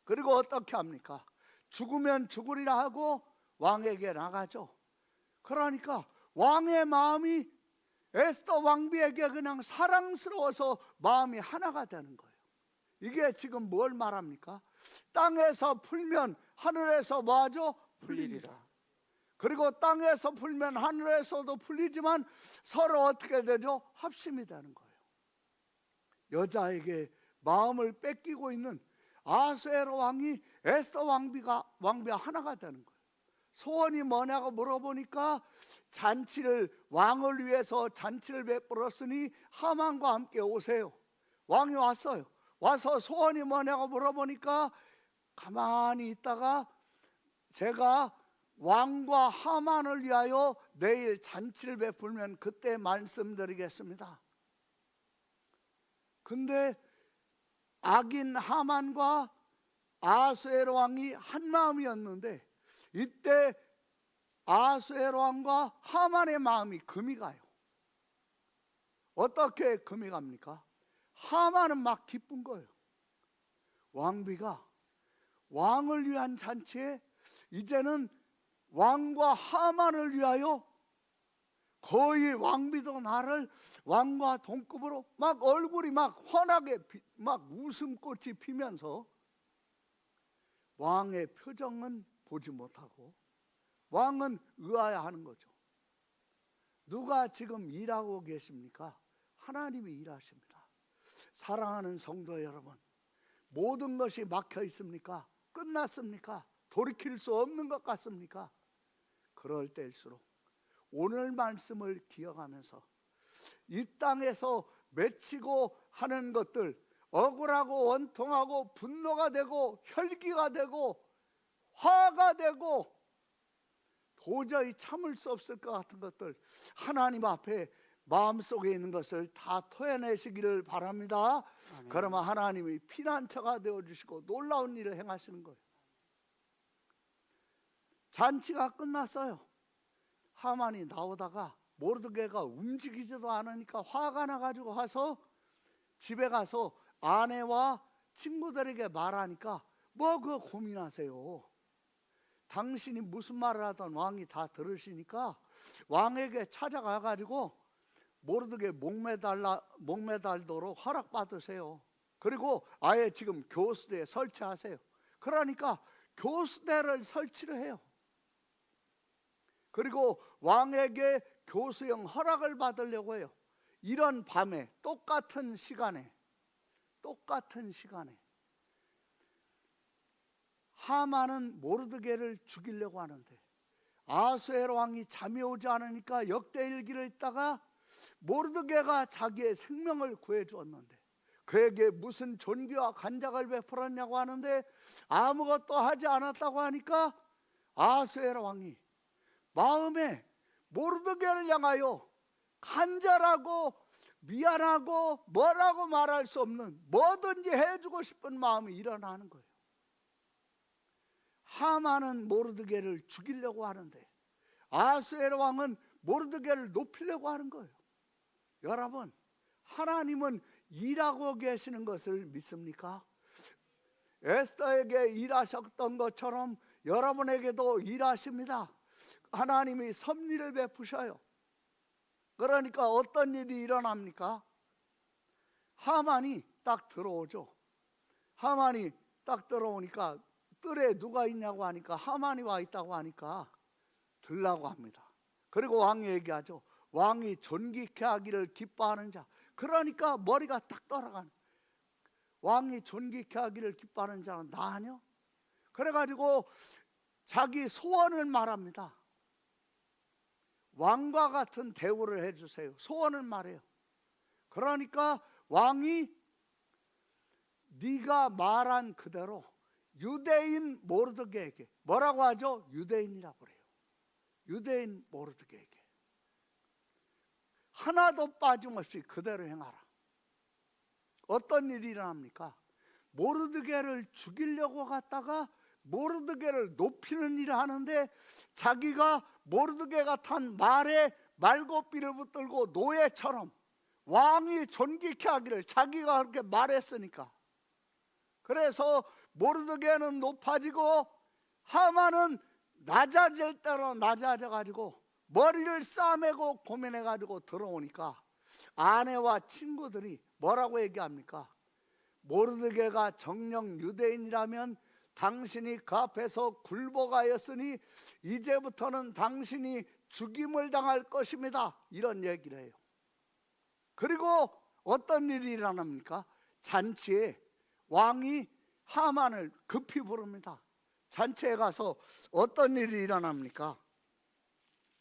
그리고 어떻게 합니까? 죽으면 죽으리라 하고 왕에게 나가죠. 그러니까 왕의 마음이 에스더 왕비에게 그냥 사랑스러워서 마음이 하나가 되는 거예요. 이게 지금 뭘 말합니까? 땅에서 풀면 하늘에서 뭐하죠? 풀리리라. 그리고 땅에서 풀면 하늘에서도 풀리지만 서로 어떻게 되죠? 합심이 되는 거예요. 여자에게 마음을 뺏기고 있는 아수에로 왕이 에스더 왕비와 하나가 되는 거예요. 소원이 뭐냐고 물어보니까 왕을 위해서 잔치를 베풀었으니 하만과 함께 오세요. 왕이 왔어요. 와서 소원이 뭐냐고 물어보니까 가만히 있다가 제가 왕과 하만을 위하여 내일 잔치를 베풀면 그때 말씀드리겠습니다. 근데 악인 하만과 아수에로 왕이 한 마음이었는데 이때 아수에로 왕과 하만의 마음이 금이 가요. 어떻게 금이 갑니까? 하만은 막 기쁜 거예요. 왕비가 왕을 위한 잔치에 이제는 왕과 하만을 위하여 거의 왕비도 나를 왕과 동급으로 막 얼굴이 막 환하게 막 웃음꽃이 피면서 왕의 표정은 보지 못하고 왕은 의아해하는 거죠. 누가 지금 일하고 계십니까? 하나님이 일하십니다. 사랑하는 성도 여러분, 모든 것이 막혀 있습니까? 끝났습니까? 돌이킬 수 없는 것 같습니까? 그럴 때일수록 오늘 말씀을 기억하면서 이 땅에서 맺히고 하는 것들, 억울하고 원통하고 분노가 되고 혈기가 되고 화가 되고 도저히 참을 수 없을 것 같은 것들 하나님 앞에 마음속에 있는 것을 다 토해내시기를 바랍니다. 아멘. 그러면 하나님이 피난처가 되어주시고 놀라운 일을 행하시는 거예요. 잔치가 끝났어요. 하만이 나오다가 모르드게가 움직이지도 않으니까 화가 나가지고 와서 집에 가서 아내와 친구들에게 말하니까 뭐 그거 고민하세요. 당신이 무슨 말을 하던 왕이 다 들으시니까 왕에게 찾아가 가지고 모르드게 목매달도록 허락받으세요. 그리고 아예 지금 교수대에 설치하세요. 그러니까 교수대를 설치를 해요. 그리고 왕에게 교수형 허락을 받으려고 해요. 이런 밤에 똑같은 시간에 하만은 모르드게를 죽이려고 하는데 아수에로 왕이 잠이 오지 않으니까 역대일기를 읽다가 모르드게가 자기의 생명을 구해주었는데 그에게 무슨 존귀와 간작을 베풀었냐고 하는데 아무것도 하지 않았다고 하니까 아수에로 왕이 마음에 모르드게를 향하여 간절하고 미안하고 뭐라고 말할 수 없는 뭐든지 해주고 싶은 마음이 일어나는 거예요. 하만은 모르드게를 죽이려고 하는데 아수에로 왕은 모르드게를 높이려고 하는 거예요. 여러분, 하나님은 일하고 계시는 것을 믿습니까? 에스더에게 일하셨던 것처럼 여러분에게도 일하십니다. 하나님이 섭리를 베푸셔요. 그러니까 어떤 일이 일어납니까? 하만이 딱 들어오죠. 하만이 딱 들어오니까 뜰에 누가 있냐고 하니까 하만이 와 있다고 하니까 들라고 합니다. 그리고 왕이 얘기하죠. 왕이 존귀케 하기를 기뻐하는 자. 그러니까 머리가 딱 돌아가는. 왕이 존귀케 하기를 기뻐하는 자는 나 아니요? 그래가지고 자기 소원을 말합니다. 왕과 같은 대우를 해주세요. 소원을 말해요. 그러니까 왕이 네가 말한 그대로 유대인 모르드게에게 뭐라고 하죠? 유대인이라고 그래요. 유대인 모르드게에게 하나도 빠짐없이 그대로 행하라. 어떤 일이 일어납니까? 모르드게를 죽이려고 갔다가 모르드게를 높이는 일을 하는데 자기가 모르드게가 탄 말에 말고삐를 붙들고 노예처럼 왕이 존귀케 하기를 자기가 그렇게 말했으니까 그래서 모르드게는 높아지고 하만은 낮아질 대로 낮아져가지고 머리를 싸매고 고민해가지고 들어오니까 아내와 친구들이 뭐라고 얘기합니까? 모르드게가 정령 유대인이라면 당신이 그 앞에서 굴복하였으니 이제부터는 당신이 죽임을 당할 것입니다. 이런 얘기를 해요. 그리고 어떤 일이 일어납니까? 잔치에 왕이 하만을 급히 부릅니다. 잔치에 가서 어떤 일이 일어납니까?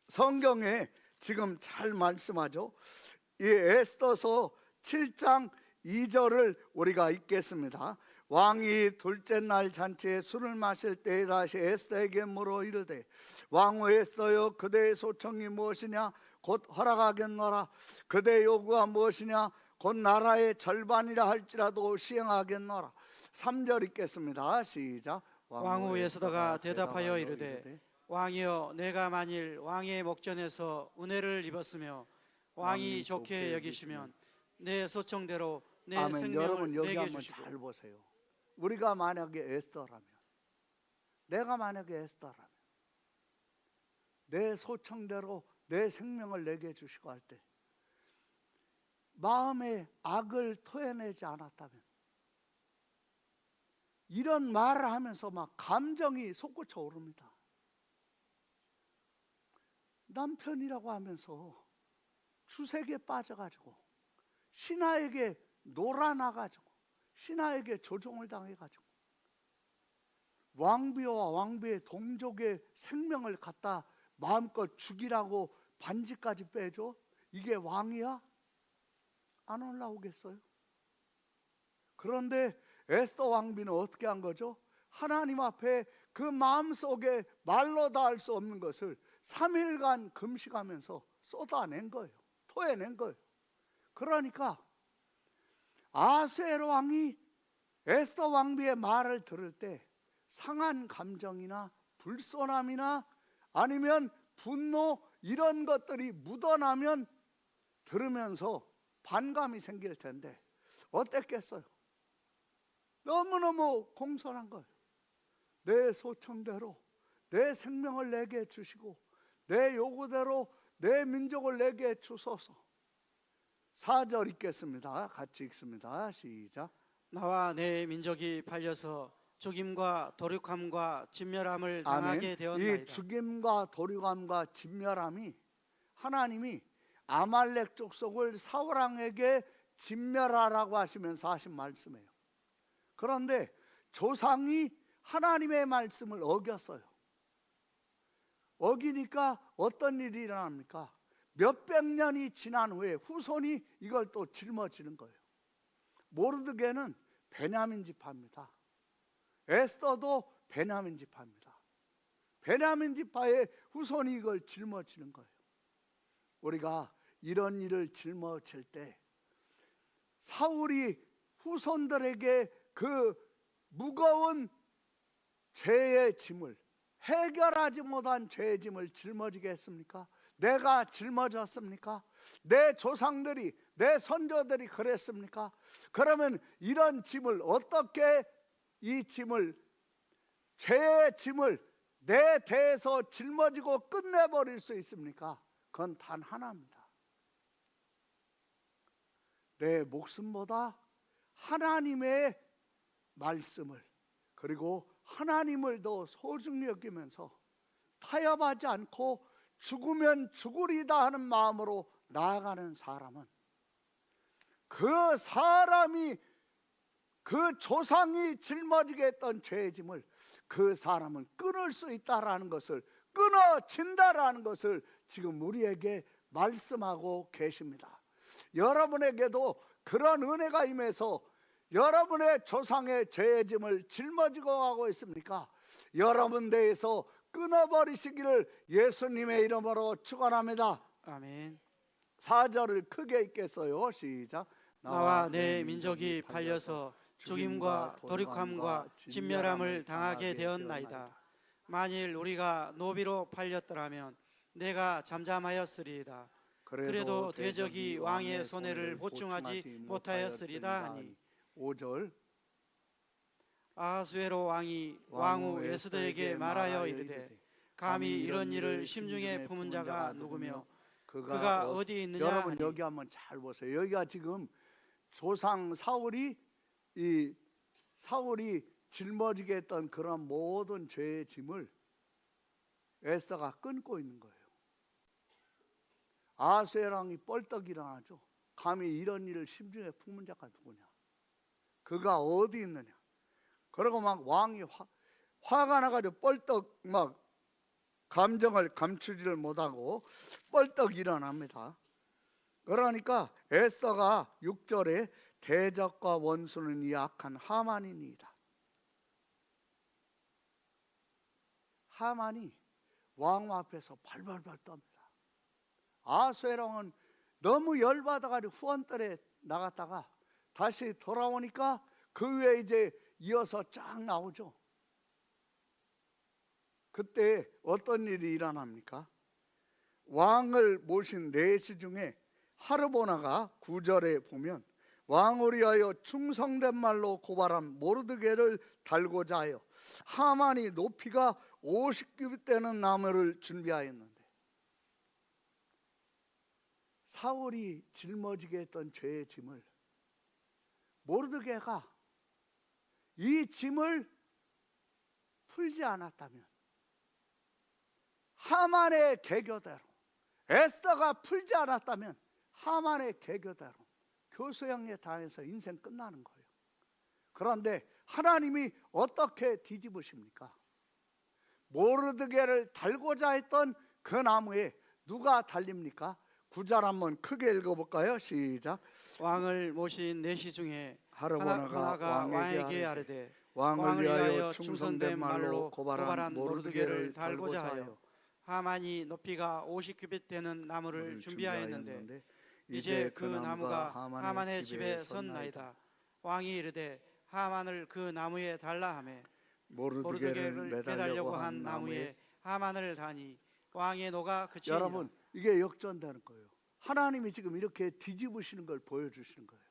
성경에 지금 잘 말씀하죠. 이 에스더서 7장 2절을 우리가 읽겠습니다. 왕이 둘째 날 잔치에 술을 마실 때에 다시 에스더에게 물어 이르되 왕후 에스더여 그대의 소청이 무엇이냐 곧 허락하겠노라. 그대의 요구가 무엇이냐 곧 나라의 절반이라 할지라도 시행하겠노라. 3절 읽겠습니다. 시작. 왕후 에스더가 대답하여 이르되 왕이여 내가 만일 왕의 목전에서 은혜를 입었으며 왕이 좋게 여기시면 내 소청대로 내 아멘. 생명을 여러분 여기 내게 한번 주시고 잘 보세요. 우리가 만약에 에스더라면 내가 만약에 에스더라면 내 소청대로 내 생명을 내게 주시고 할 때 마음에 악을 토해내지 않았다면 이런 말을 하면서 막 감정이 솟구쳐 오릅니다. 남편이라고 하면서 주색에 빠져가지고 신하에게 놀아나가지고 신하에게 조종을 당해가지고 왕비와 왕비의 동족의 생명을 갖다 마음껏 죽이라고 반지까지 빼줘? 이게 왕이야? 안 올라오겠어요? 그런데 에스더 왕비는 어떻게 한 거죠? 하나님 앞에 그 마음속에 말로 다 할 수 없는 것을 3일간 금식하면서 쏟아낸 거예요. 토해낸 거예요. 그러니까 아수에로 왕이 에스더 왕비의 말을 들을 때 상한 감정이나 불손함이나 아니면 분노 이런 것들이 묻어나면 들으면서 반감이 생길 텐데 어땠겠어요? 너무너무 공손한 거예요. 내 소청대로 내 생명을 내게 주시고 내 요구대로 내 민족을 내게 주소서. 4절 읽겠습니다. 같이 읽습니다. 시작. 나와 내 민족이 팔려서 죽임과 도륙함과 진멸함을 당하게 아멘. 되었나이다. 이 죽임과 도륙함과 진멸함이 하나님이 아말렉 족속을 사울 왕에게 진멸하라고 하시면서 하신 말씀이에요. 그런데 조상이 하나님의 말씀을 어겼어요. 어기니까 어떤 일이 일어납니까? 몇백 년이 지난 후에 후손이 이걸 또 짊어지는 거예요. 모르드게는 베냐민 지파입니다. 에스더도 베냐민 지파입니다. 베냐민 지파의 후손이 이걸 짊어지는 거예요. 우리가 이런 일을 짊어질 때 사울이 후손들에게 그 무거운 죄의 짐을, 해결하지 못한 죄의 짐을 짊어지게 했습니까? 내가 짊어졌습니까? 내 조상들이, 내 선조들이 그랬습니까? 그러면 이런 짐을 어떻게, 이 짐을, 죄의 짐을 내 대에서 짊어지고 끝내버릴 수 있습니까? 그건 단 하나입니다. 내 목숨보다 하나님의 말씀을, 그리고 하나님을 더 소중히 여기면서 타협하지 않고 죽으면 죽으리다 하는 마음으로 나아가는 사람은, 그 사람이, 그 조상이 짊어지게 했던 죄의 짐을 그 사람은 끊을 수 있다라는 것을, 끊어진다라는 것을 지금 우리에게 말씀하고 계십니다. 여러분에게도 그런 은혜가 임해서 여러분의 조상의 죄의 짐을 짊어지고 가고 있습니까? 여러분 대해서 끊어버리시기를 예수님의 이름으로 축원합니다. 아멘. 4절을 크게 읽겠어요. 시작. 나와 내 민족이 팔려서 죽임과 도륙함과 진멸함을 당하게 되었나이다. 만일 우리가 노비로 팔렸더라면 내가 잠잠하였으리이다. 그래도 대적이 왕의 손해를 보충하지 못하였으리다 하니. 5절. 아하수에로 왕이 왕후 에스더에게 말하여 이르되 감히 이런 일을 심중에 품은 자가 누구며 그가 어디 있느냐 여러분 하니. 여기 한번 잘 보세요. 여기가 지금 조상 사울이 짊어지게 했던 그런 모든 죄의 짐을 에스더가 끊고 있는 거예요. 아하수에로 왕이 뻘떡 일어나죠. 감히 이런 일을 심중에 품은 자가 누구냐? 그가 어디 있느냐? 그리고 막 왕이 화가 나가지고 뻘떡 막 감정을 감추지를 못하고 뻘떡 일어납니다. 그러니까 에스더가 6절에 대적과 원수는 이 악한 하만이니이다. 하만이 왕 앞에서 발발발 떱니다. 아하수에로 왕은 너무 열받아가지고 후원들에 나갔다가 다시 돌아오니까 그 위에 이제 이어서 쫙 나오죠. 그때 어떤 일이 일어납니까? 왕을 모신 내시 중에 하르보나가 9절에 보면 왕을 위하여 충성된 말로 고발한 모르드게를 달고자 하여 하만이 높이가 50규빗 되는 나무를 준비하였는데, 사울이 짊어지게 했던 죄의 짐을 모르드게가 이 짐을 풀지 않았다면, 하만의 계교대로, 에스더가 풀지 않았다면 하만의 계교대로 교수형에 당해서 인생 끝나는 거예요. 그런데 하나님이 어떻게 뒤집으십니까? 모르드게를 달고자 했던 그 나무에 누가 달립니까? 9절 한번 크게 읽어볼까요? 시작. 왕을 모신 내시 중에 하르보나가 왕에게 아뢰되 왕을 위하여 충성된 말로 고발한 모르드게를 달고자 하여 하만이 높이가 50규빗 되는 나무를 준비하였는데 이제 그 나무가 하만의 집에 섰나이다. 왕이 이르되 하만을 그 나무에 달라 하매 모르드게를 매달려고 한 나무에 하만을 다니 왕의 노가 그치니라. 여러분, 이게 역전되는 거예요. 하나님이 지금 이렇게 뒤집으시는 걸 보여주시는 거예요.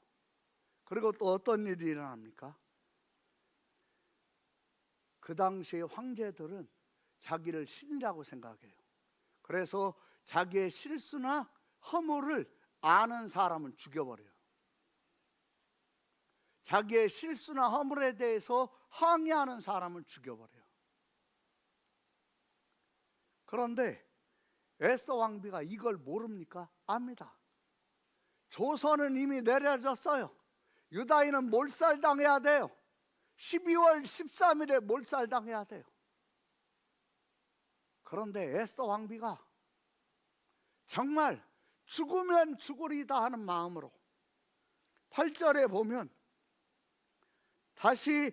그리고 또 어떤 일이 일어납니까? 그 당시에 황제들은 자기를 신이라고 생각해요. 그래서 자기의 실수나 허물을 아는 사람은 죽여버려요. 자기의 실수나 허물에 대해서 항의하는 사람은 죽여버려요. 그런데 에스더 왕비가 이걸 모릅니까? 압니다. 조선은 이미 내려졌어요. 유다인은 몰살당해야 돼요. 12월 13일에 몰살당해야 돼요. 그런데 에스더 왕비가 정말 죽으면 죽으리다 하는 마음으로 8절에 보면 다시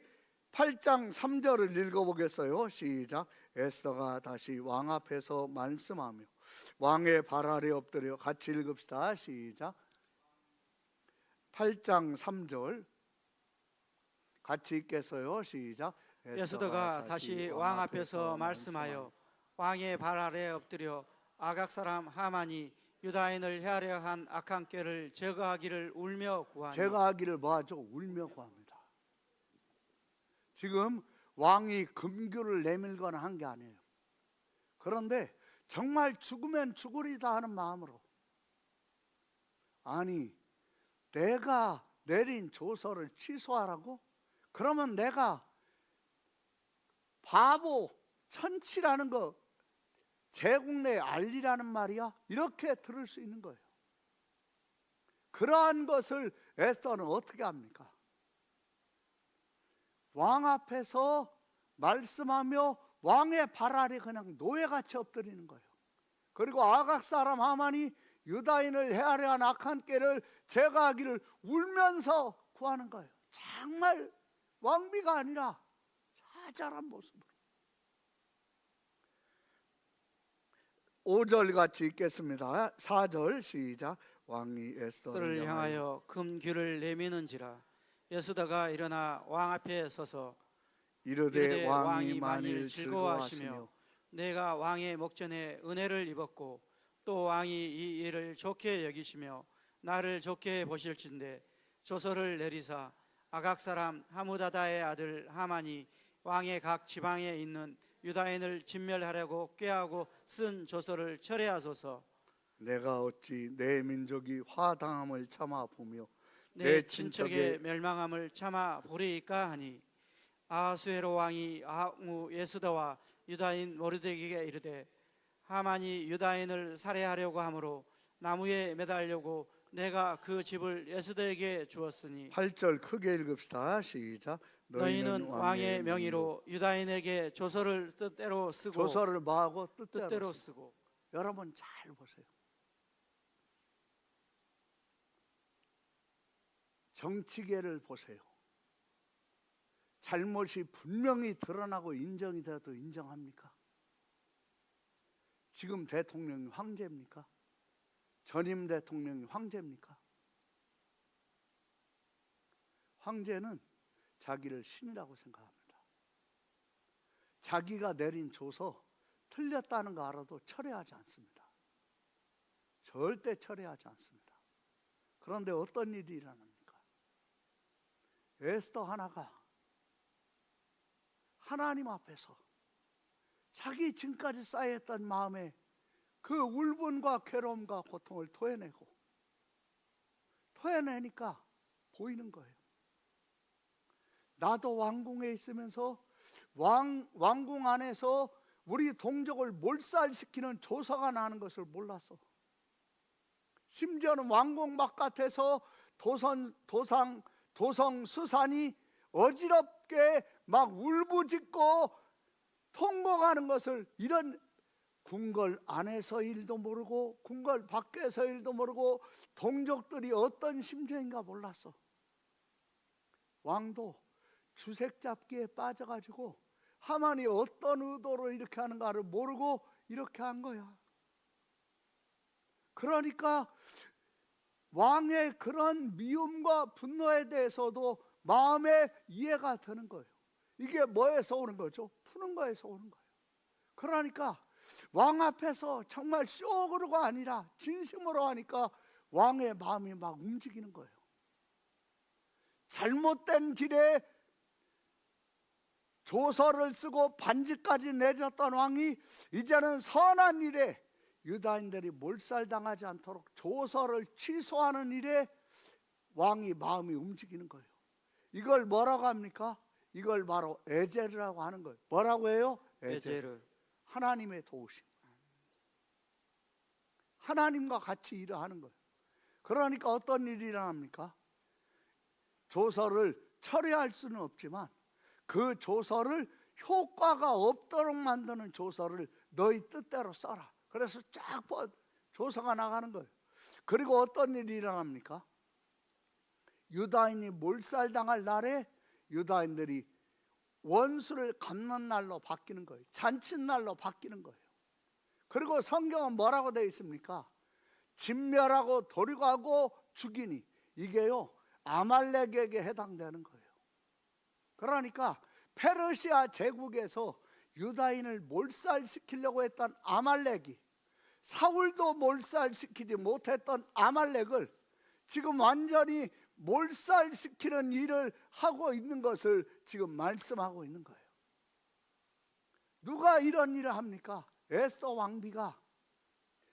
8장 3절을 읽어보겠어요. 시작. 에스더가 다시 왕 앞에서 말씀하며 왕의 발 아래 엎드려 같이 읽읍시다. 시작. 8장 3절 같이 읽겠어요. 시작. 에스더가 다시 왕 앞에서 말씀하여 왕의 발 아래 엎드려 아각 사람 하만이 유다인을 해하려 한 악한 꾀를 제거하기를 울며 구하니. 제거하기를 뭐하죠? 울며 구합니다. 지금 왕이 금규를 내밀거나 한 게 아니에요. 그런데 정말 죽으면 죽으리다 하는 마음으로, 아니 내가 내린 조서를 취소하라고? 그러면 내가 바보 천치라는 거 제국내에 알리라는 말이야? 이렇게 들을 수 있는 거예요. 그러한 것을 에스더는 어떻게 합니까? 왕 앞에서 말씀하며 왕의 발 아래 그냥 노예같이 엎드리는 거예요. 그리고 아각 사람 하만이 유다인을 해하려 한 악한 꾀를 제거하기를 울면서 구하는 거예요. 정말 왕비가 아니라 자잘한 모습으로. 5절 같이 읽겠습니다. 4절 시작. 왕이 에스더를 향하여 금규를 내미는지라. 에스더가 일어나 왕 앞에 서서 이르되 왕이 만일 즐거워하시며 내가 왕의 목전에 은혜를 입었고 또 왕이 이 일을 좋게 여기시며 나를 좋게 보실진대 조서를 내리사 아각 사람 하무다다의 아들 하만이 왕의 각 지방에 있는 유다인을 진멸하려고 꾀하고 쓴 조서를 철회하소서. 내가 어찌 내 민족이 화당함을 참아 보며 내 친척의 멸망함을 참아 보리이까 하니 아하수에로 왕이 아무 에스더와 유다인 모르드게에게 이르되 하만이 유다인을 살해하려고 하므로 나무에 매달려고 내가 그 집을 에스더에게 주었으니. 8절 크게 읽읍시다. 시작. 너희는 왕의 명의로 유다인에게 조서를 뜻대로 쓰고 조서를 뭐하고 뜻대로 쓰고. 여러분 잘 보세요. 정치계를 보세요. 잘못이 분명히 드러나고 인정이 돼도 인정합니까? 지금 대통령이 황제입니까? 전임 대통령이 황제입니까? 황제는 자기를 신이라고 생각합니다. 자기가 내린 조서 틀렸다는 거 알아도 철회하지 않습니다. 절대 철회하지 않습니다. 그런데 어떤 일이 일어납니까? 에스더 하나가 하나님 앞에서 자기 지금까지 쌓여있던 마음에 그 울분과 괴로움과 고통을 토해내니까 보이는 거예요. 나도 왕궁에 있으면서 왕궁 안에서 우리 동족을 몰살시키는 조서가 나는 것을 몰랐어. 심지어는 왕궁 바깥에서 도성 수산이 어지럽게 막 울부짖고 통곡하는 것을, 이런 궁궐 안에서 일도 모르고 궁궐 밖에서 일도 모르고 동족들이 어떤 심정인가 몰랐어. 왕도 주색 잡기에 빠져가지고 하만이 어떤 의도로 이렇게 하는가를 모르고 이렇게 한 거야. 그러니까 왕의 그런 미움과 분노에 대해서도 마음에 이해가 되는 거예요. 이게 뭐에서 오는 거죠? 푸는 거에서 오는 거예요. 그러니까 왕 앞에서 정말 쇼그로가 아니라 진심으로 하니까 왕의 마음이 막 움직이는 거예요. 잘못된 길에 조서를 쓰고 반지까지 내줬던 왕이 이제는 선한 일에 유다인들이 몰살당하지 않도록 조서를 취소하는 일에 왕이 마음이 움직이는 거예요. 이걸 뭐라고 합니까? 이걸 바로 에제르라고 하는 거예요. 뭐라고 해요? 에제르. 하나님의 도우심. 하나님과 같이 일을 하는 거예요. 그러니까 어떤 일이 일어납니까? 조서를 철회할 수는 없지만 그 조서를 효과가 없도록 만드는 조서를 너희 뜻대로 써라. 그래서 쫙 조서가 나가는 거예요. 그리고 어떤 일이 일어납니까? 유다인이 몰살당할 날에 유다인들이 원수를 갚는 날로 바뀌는 거예요. 잔칫날로 바뀌는 거예요. 그리고 성경은 뭐라고 되어 있습니까? 진멸하고 도륙하고 죽이니, 이게요 아말렉에게 해당되는 거예요. 그러니까 페르시아 제국에서 유다인을 몰살시키려고 했던 아말렉이, 사울도 몰살시키지 못했던 아말렉을 지금 완전히 몰살시키는 일을 하고 있는 것을 지금 말씀하고 있는 거예요. 누가 이런 일을 합니까? 에스더 왕비가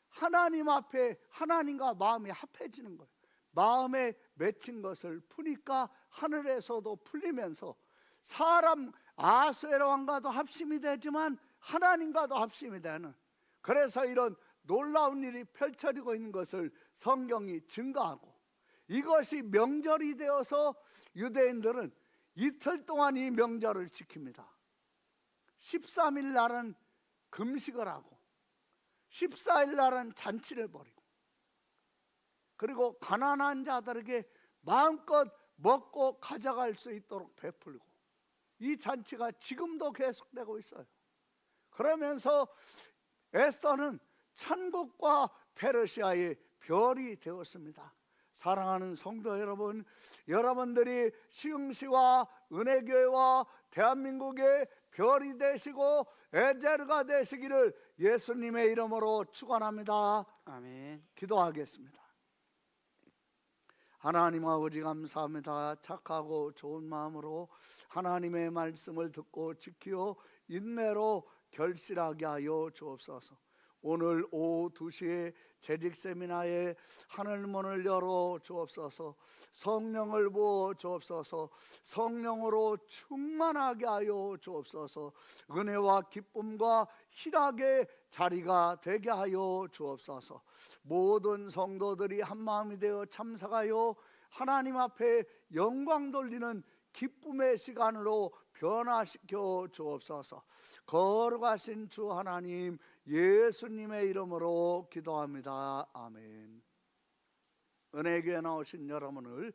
하나님 앞에 하나님과 마음이 합해지는 거예요. 마음에 맺힌 것을 푸니까 하늘에서도 풀리면서 사람 아수에로 왕과도 합심이 되지만 하나님과도 합심이 되는, 그래서 이런 놀라운 일이 펼쳐지고 있는 것을 성경이 증거하고, 이것이 명절이 되어서 유대인들은 이틀 동안 이 명절을 지킵니다. 13일 날은 금식을 하고 14일 날은 잔치를 벌이고, 그리고 가난한 자들에게 마음껏 먹고 가져갈 수 있도록 베풀고, 이 잔치가 지금도 계속되고 있어요. 그러면서 에스더는 천국과 페르시아의 별이 되었습니다. 사랑하는 성도 여러분, 여러분들이 시흥시와 은혜교회와 대한민국의 별이 되시고 에제르가 되시기를 예수님의 이름으로 축원합니다. 아멘. 기도하겠습니다. 하나님 아버지 감사합니다. 착하고 좋은 마음으로 하나님의 말씀을 듣고 지키어 인내로 결실하게 하여 주옵소서. 오늘 오후 2시에 재직 세미나에 하늘문을 열어 주옵소서. 성령을 부어 주옵소서. 성령으로 충만하게 하여 주옵소서. 은혜와 기쁨과 희락의 자리가 되게 하여 주옵소서. 모든 성도들이 한마음이 되어 참석하여 하나님 앞에 영광 돌리는 기쁨의 시간으로 변화시켜 주옵소서. 거룩하신 주 하나님 예수님의 이름으로 기도합니다. 아멘. 은혜교회 나오신 여러분을